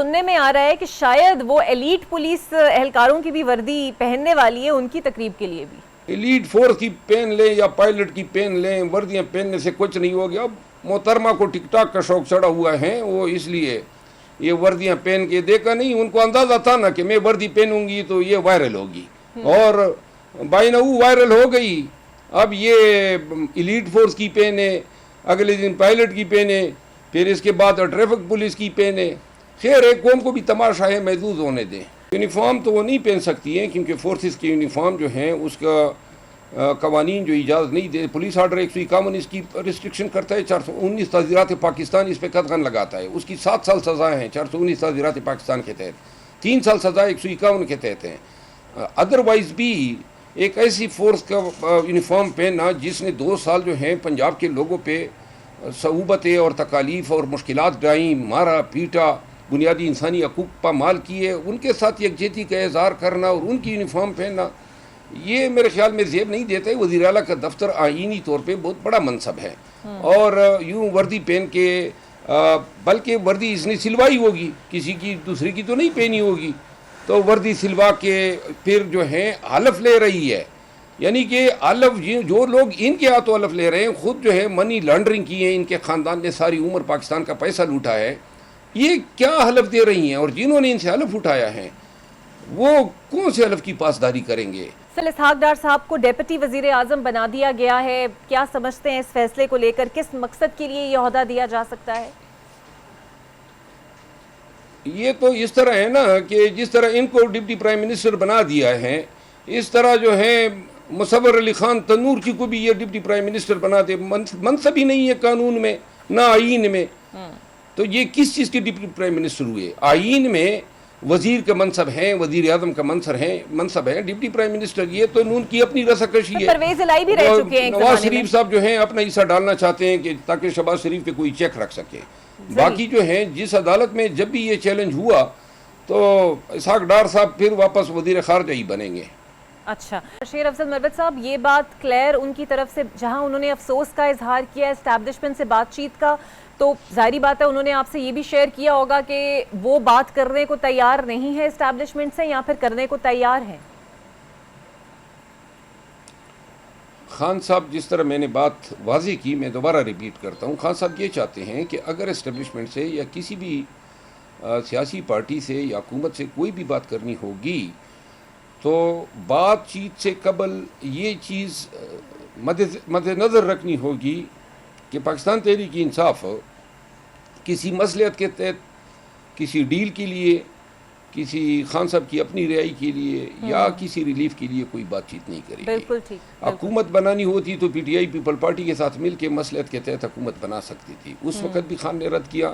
سننے میں آ رہا ہے کہ شاید وہ ایلیٹ پولیس اہلکاروں کی بھی وردی پہننے والی ہے ان کی تقریب کے لیے بھی. ایلیٹ فورس کی پہن لیں یا پائلٹ کی پہن لیں, وردیاں پہننے سے کچھ نہیں ہوگا. اب محترمہ کو ٹک ٹاک کا شوق چڑھا ہوا ہے, وہ اس لیے یہ وردیاں پہن کے دیکھا نہیں, ان کو اندازہ تھا نا کہ میں وردی پہنوں گی تو یہ وائرل ہوگی, اور بائنو وائرل ہو گئی. اب یہ ایلیٹ فورس کی پہنے, اگلے دن پائلٹ کی پہنے, پھر اس کے بعد ٹریفک پولیس کی پہنے. خیر ایک قوم کو بھی تماشا ہے, محدود ہونے دیں. یونیفارم تو وہ نہیں پہن سکتی ہیں کیونکہ فورسز کی یونیفارم جو ہیں اس کا قوانین جو اجازت نہیں دے. پولیس آرڈر 151 اس کی ریسٹرکشن کرتا ہے. 419 تعزیرات پاکستان اس پہ قدغن لگاتا ہے. اس کی 7 سال سزائیں ہیں 419 تعزیرات پاکستان کے تحت, 3 سال سزا 151 کے تحت ہیں. ادروائز بھی ایک ایسی فورس کا یونیفارم پہننا جس نے 2 سال جو ہیں پنجاب کے لوگوں پہ صعوبتیں اور تکالیف اور مشکلات ڈائیں, مارا پیٹا, بنیادی انسانی حقوق پامال کیے, ان کے ساتھ یکجہتی کا اظہار کرنا اور ان کی یونیفارم پہننا, یہ میرے خیال میں زیب نہیں دیتا ہے. وزیر اعلیٰ کا دفتر آئینی طور پہ بہت بڑا منصب ہے, اور یوں وردی پہن کے, بلکہ وردی اس نے سلوائی ہوگی, کسی کی دوسری کی تو نہیں پہنی ہوگی, تو وردی سلوا کے پھر جو ہے حلف لے رہی ہے. یعنی کہ حلف جو لوگ ان کے ہاتھوں حلف لے رہے ہیں خود جو ہے منی لانڈرنگ کی ہے, ان کے خاندان نے ساری عمر پاکستان کا پیسہ لوٹا ہے, یہ کیا حلف دے رہی ہیں؟ اور جنہوں نے ان سے حلف اٹھایا ہے وہ کون سے حلف کی پاسداری کریں گے؟ اسحاق ڈار صاحب کو ڈیپٹی وزیر اعظم بنا دیا گیا ہے, کیا سمجھتے ہیں اس فیصلے کو لے کر, کس مقصد کے لیے یہ عہدہ دیا جا سکتا ہے؟ یہ تو اس طرح ہے نا کہ جس طرح ان کو ڈپٹی پرائم منسٹر بنا دیا ہے, اس طرح جو ہے مصور علی خان تنور کی کو بھی یہ ڈپٹی پرائم منسٹر بنا دے. منصب ہی نہیں ہے قانون میں نہ آئین میں, تو یہ کس چیز کے ڈپٹی پرائم منسٹر ہوئے؟ آئین میں وزیر کا منصب ہے, وزیر اعظم کا منصب ہے, ڈپٹی پرائم منسٹر یہ تو نون کی اپنی رساکشی ہے. پرویز الہی بھی رہ چکے ہیں نواز شریف صاحب جو ہیں اپنا حصہ ڈالنا چاہتے ہیں کہ تاکہ شہباز شریف پہ کوئی چیک رکھ سکے. باقی جو ہیں جس عدالت میں جب بھی یہ چیلنج ہوا تو اسحاق ڈار صاحب پھر واپس وزیر خارجہ ہی بنیں گے. اچھا, شیر افضل مروت صاحب, یہ بات کلیئر ان کی طرف سے جہاں انہوں نے افسوس کا اظہار کیا اسٹیبلشمنٹ سے بات چیت کا, تو ظاہری بات ہے انہوں نے آپ سے یہ بھی شیئر کیا ہوگا کہ وہ بات کرنے کو تیار نہیں ہے اسٹیبلشمنٹ سے, یا پھر کرنے کو تیار ہیں؟ خان صاحب جس طرح میں نے بات واضح کی, میں دوبارہ ریپیٹ کرتا ہوں, خان صاحب یہ چاہتے ہیں کہ اگر اسٹیبلشمنٹ سے یا کسی بھی سیاسی پارٹی سے یا حکومت سے کوئی بھی بات کرنی ہوگی تو بات چیت سے قبل یہ چیز مد نظر رکھنی ہوگی کہ پاکستان تحریک انصاف کسی مصلحت کے تحت کسی ڈیل کے لیے, کسی خان صاحب کی اپنی رہائی کے لیے یا کسی ریلیف کے لیے کوئی بات چیت نہیں کرے گی. بالکل ٹھیک. حکومت بنانی ہوتی تو P T I people party کے ساتھ مل کے مصلحت کے تحت حکومت بنا سکتی تھی. اس وقت بھی خان نے رد کیا.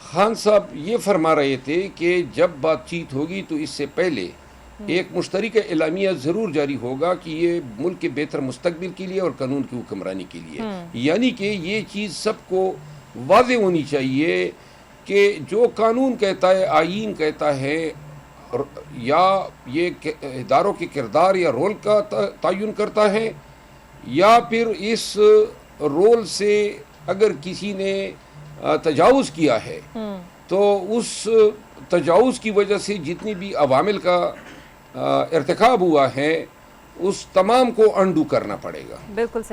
خان صاحب یہ فرما رہے تھے کہ جب بات چیت ہوگی تو اس سے پہلے ایک مشترکہ اعلامیہ ضرور جاری ہوگا کہ یہ ملک کے بہتر مستقبل کے لیے اور قانون کی حکمرانی کے لیے, یعنی کہ یہ چیز سب کو واضح ہونی چاہیے کہ جو قانون کہتا ہے, آئین کہتا ہے, یا یہ اداروں کے کردار یا رول کا تعین کرتا ہے, یا پھر اس رول سے اگر کسی نے تجاوز کیا ہے تو اس تجاوز کی وجہ سے جتنی بھی عوامل کا ارتکاب ہوا ہے اس تمام کو انڈو کرنا پڑے گا. بالکل صحیح.